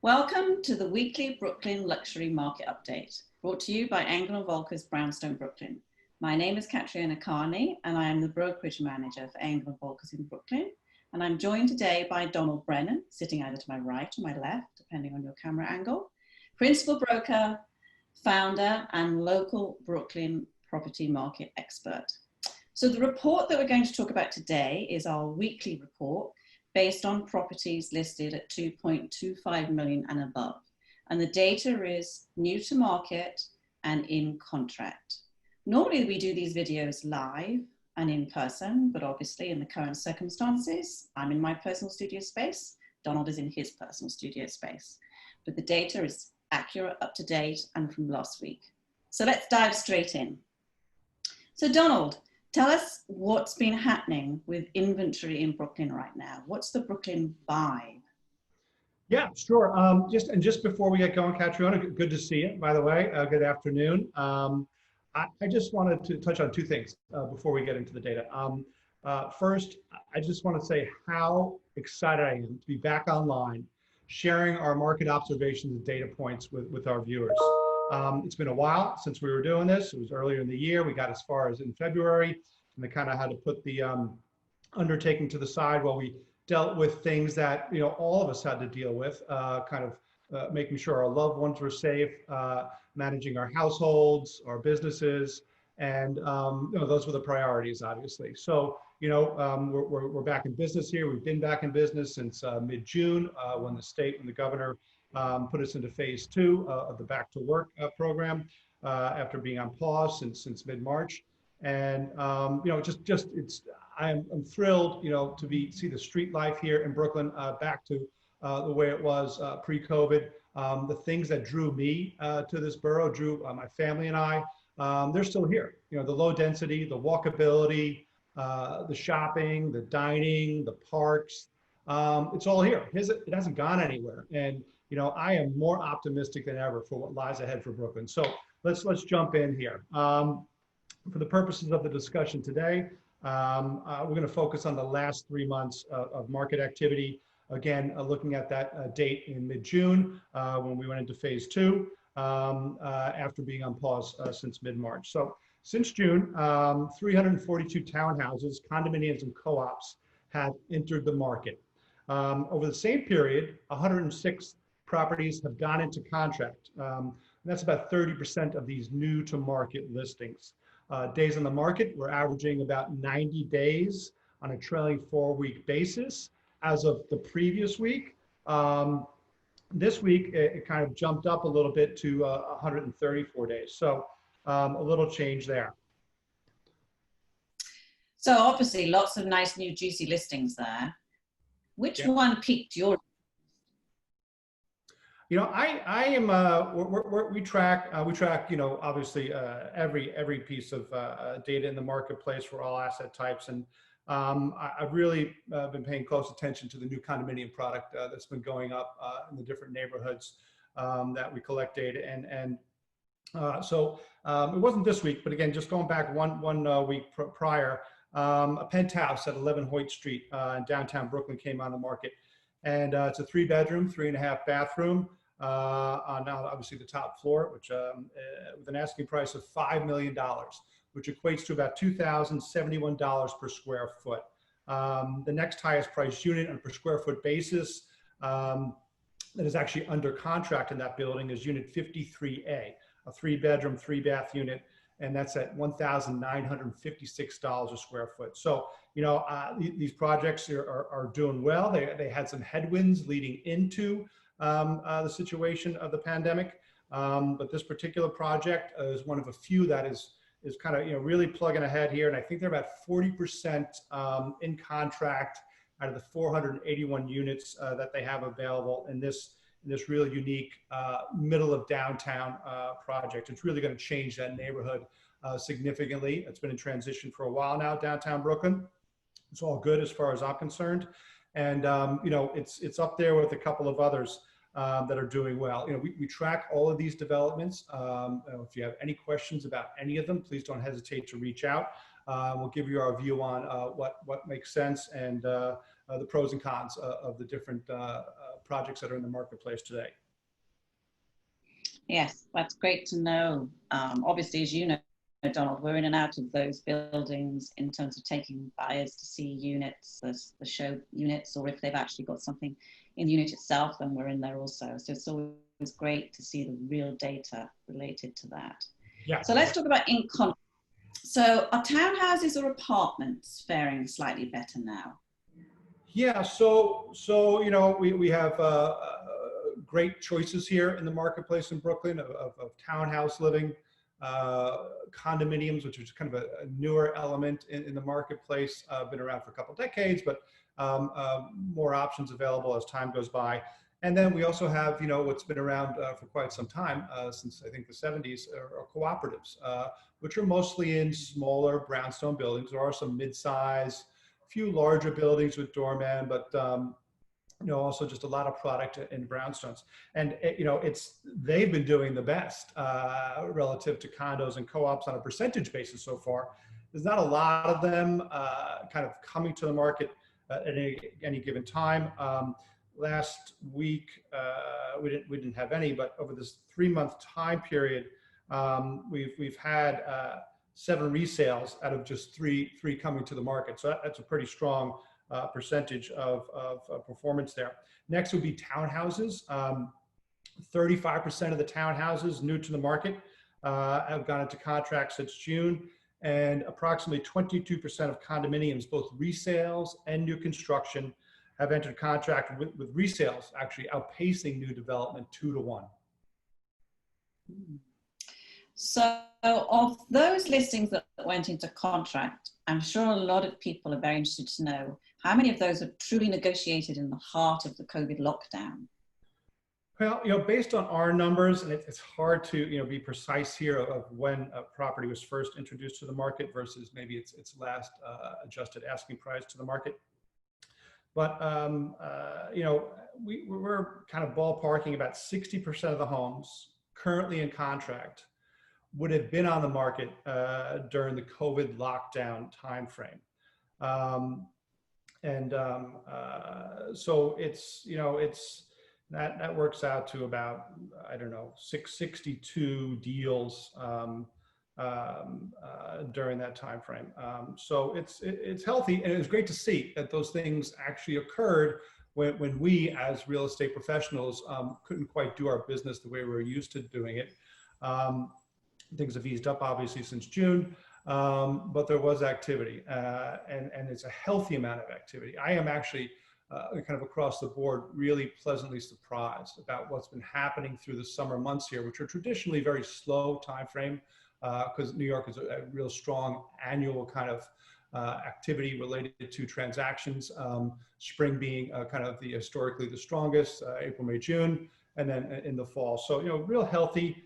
Welcome to the weekly Brooklyn Luxury Market Update, brought to you by Engel & Volker's Brownstone, Brooklyn. My name is Katriona Carney, and I am the brokerage manager for Engel & Volker's in Brooklyn. And I'm joined today by Donald Brennan, sitting either to my right or my left, depending on your camera angle, principal broker, founder, and local Brooklyn property market expert. So the report that we're going to talk about today is our weekly report based on properties listed at 2.25 million and above. And the data is new to market and in contract. Normally we do these videos live and in person, but obviously in the current circumstances, I'm in my personal studio space, Donald is in his personal studio space. But the data is accurate, up to date, and from last week. So let's dive straight in. So Donald, tell us what's been happening with inventory in Brooklyn right now. What's the Brooklyn vibe? Yeah, sure. Just before we get going, Katriona, good to see you, by the way. Good afternoon. I just wanted to touch on two things before we get into the data. First, I just want to say how excited I am to be back online, sharing our market observations and data points with our viewers. It's been a while since we were doing this. It was earlier in the year. We got as far as in February, and they kind of had to put the undertaking to the side while we dealt with things that all of us had to deal with, making sure our loved ones were safe, managing our households, our businesses, and those were the priorities, obviously. So we're back in business here. We've been back in business since mid-June when the governor put us into phase 2 of the Back to Work program after being on pause since mid-March. And I'm thrilled to see the street life here in Brooklyn back to the way it was pre-COVID. The things that drew me to this borough, drew my family and I, they're still here. The low density, the walkability, the shopping, the dining, the parks, it's all here. It hasn't gone anywhere. And I am more optimistic than ever for what lies ahead for Brooklyn. So let's jump in here. For the purposes of the discussion today, we're going to focus on the last 3 months of market activity. Again, looking at that date in mid-June when we went into phase 2 after being on pause since mid-March. So since June, 342 townhouses, condominiums, and co-ops have entered the market. Over the same period, 106 properties have gone into contract. And that's about 30% of these new to market listings. Days on the market, we're averaging about 90 days on a trailing 4-week basis as of the previous week. This week, it kind of jumped up a little bit to 134 days. So a little change there. So obviously lots of nice new juicy listings there. Which one piqued your? I am. We track. Obviously, every piece of data in the marketplace for all asset types, and I've really been paying close attention to the new condominium product that's been going up in the different neighborhoods that we collect data, so it wasn't this week, but again, just going back one week prior, a penthouse at 11 Hoyt Street in downtown Brooklyn came on the market. And it's a 3-bedroom, 3.5 bathroom on obviously the top floor, which with an asking price of $5 million, which equates to about $2,071 per square foot. The next highest price unit on a per square foot basis that is actually under contract in that building is unit 53A, a 3-bedroom, 3-bath unit. And that's at $1,956 a square foot. So, these projects are doing well. They had some headwinds leading into the situation of the pandemic. But this particular project is one of a few that is kind of, really plugging ahead here. And I think they're about 40% in contract out of the 481 units that they have available in this really unique middle of downtown project. It's really going to change that neighborhood significantly. It's been in transition for a while now, downtown Brooklyn. It's all good as far as I'm concerned. And it's up there with a couple of others that are doing well. We track all of these developments. If you have any questions about any of them, please don't hesitate to reach out. We'll give you our view on what makes sense and the pros and cons of the different projects that are in the marketplace today. Yes, that's great to know. Obviously, as you know, Donald, we're in and out of those buildings in terms of taking buyers to see units, the show units, or if they've actually got something in the unit itself, then we're in there also. So it's always great to see the real data related to that. Yeah. So let's talk about in contract. So are townhouses or apartments faring slightly better now? Yeah, so you know, we have great choices here in the marketplace in Brooklyn of townhouse living, condominiums, which is kind of a newer element in the marketplace. Been around for a couple of decades, but more options available as time goes by. And then we also have, you know, what's been around for quite some time, since I think the 70s, are cooperatives, which are mostly in smaller brownstone buildings. There are some mid-size, few larger buildings with doorman, but you know, also just a lot of product in brownstones. And you know, they've been doing the best relative to condos and co-ops on a percentage basis so far. There's not a lot of them kind of coming to the market at any given time. Last week we didn't have any, but over this 3-month time period, we've had 7 resales out of just three coming to the market. So that's a pretty strong percentage of performance there. Next would be townhouses. 35% of the townhouses new to the market have gone into contract since June, and approximately 22% of condominiums, both resales and new construction, have entered contract with resales actually outpacing new development 2 to 1. So of those listings that went into contract, I'm sure a lot of people are very interested to know how many of those are truly negotiated in the heart of the COVID lockdown? Well, you know, based on our numbers, and it's hard to, you know, be precise here of when a property was first introduced to the market versus maybe its last adjusted asking price to the market. But, you know, we're kind of ballparking about 60% of the homes currently in contract would have been on the market during the COVID lockdown timeframe. So it's, you know, that works out to about, I don't know, 662 deals during that time frame. So it's healthy, and it's great to see that those things actually occurred when we as real estate professionals couldn't quite do our business the way we were used to doing it. Things have eased up obviously since June, but there was activity, and it's a healthy amount of activity. I am actually kind of across the board really pleasantly surprised about what's been happening through the summer months here, which are traditionally very slow time frame, because New York is a real strong annual kind of activity related to transactions, spring being kind of historically the strongest, April, May, June, and then in the fall. So, you know, real healthy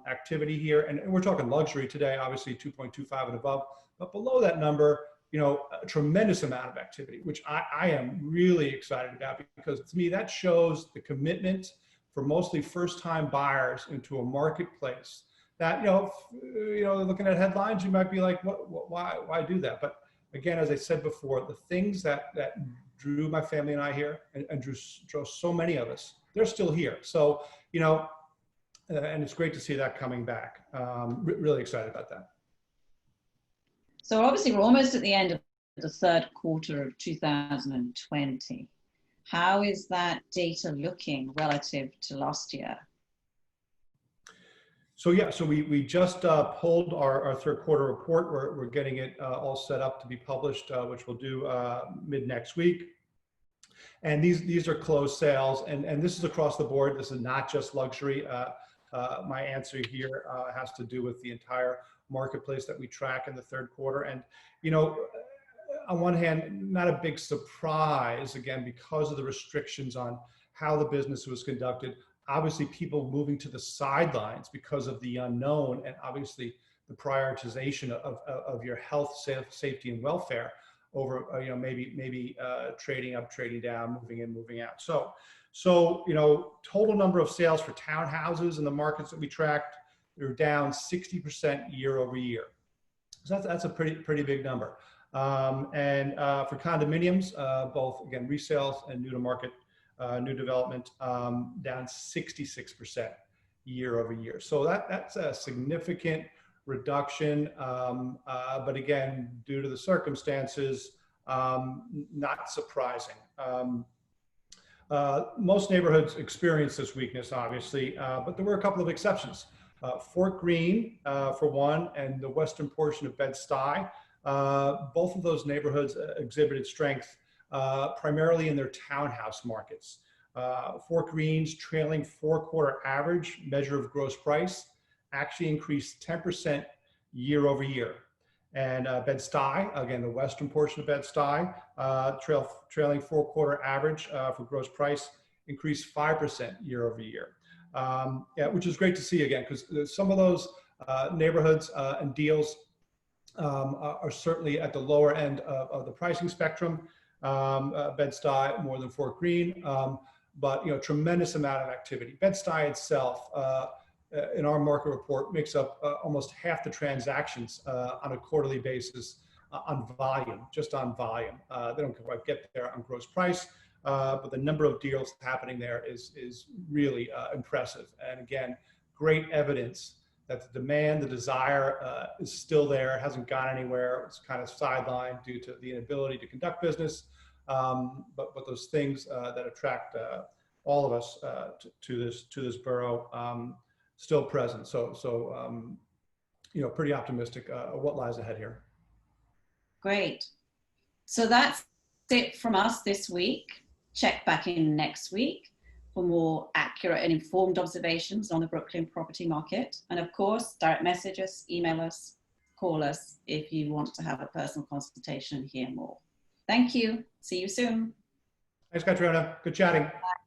activity here. And we're talking luxury today, obviously 2.25 and above, but below that number, you know, a tremendous amount of activity, which I am really excited about, because to me, that shows the commitment for mostly first-time buyers into a marketplace that, you know, looking at headlines, you might be like, why do that? But again, as I said before, the things that drew my family and I here and drew so many of us, they're still here. So, you know, and it's great to see that coming back. Really excited about that. So obviously we're almost at the end of the third quarter of 2020. How is that data looking relative to last year? So yeah, so we just pulled our third quarter report. We're getting it all set up to be published, which we'll do mid next week. And these are closed sales, and this is across the board. This is not just luxury. My answer here has to do with the entire marketplace that we track in the third quarter. And, you know, on one hand, not a big surprise, again, because of the restrictions on how the business was conducted. Obviously, people moving to the sidelines because of the unknown, and obviously the prioritization of your health, safety, and welfare over, you know, maybe trading up, trading down, moving in, moving out. So, you know, total number of sales for townhouses in the markets that we tracked, they're down 60% year over year. So that's a pretty big number. And for condominiums, both again resales and new to market, new development, down 66% year over year. So that's a significant reduction, but again, due to the circumstances, not surprising. Most neighborhoods experience this weakness, obviously, but there were a couple of exceptions. Fort Greene, for one, and the western portion of Bed-Stuy, both of those neighborhoods exhibited strength, primarily in their townhouse markets. Fort Greene's trailing four-quarter average measure of gross price actually increased 10% year over year. And Bed-Stuy, again, the western portion of Bed-Stuy, trailing four-quarter average for gross price increased 5% year over year. Yeah, which is great to see again, because some of those neighborhoods and deals are certainly at the lower end of the pricing spectrum. Bed-Stuy more than Fort Greene, but tremendous amount of activity. Bed-Stuy itself, in our market report, makes up almost half the transactions on a quarterly basis on volume, just on volume. They don't quite get there on gross price, but the number of deals happening there is really impressive. And again, great evidence that the demand, the desire is still there, hasn't gone anywhere. It's kind of sidelined due to the inability to conduct business. But those things that attract all of us to this borough still present. So pretty optimistic what lies ahead here. Great. So that's it from us this week. Check back in next week for more accurate and informed observations on the Brooklyn property market. And of course, direct message us, email us, call us if you want to have a personal consultation and hear more. Thank you. See you soon. Thanks, Katrina. Good chatting. Bye.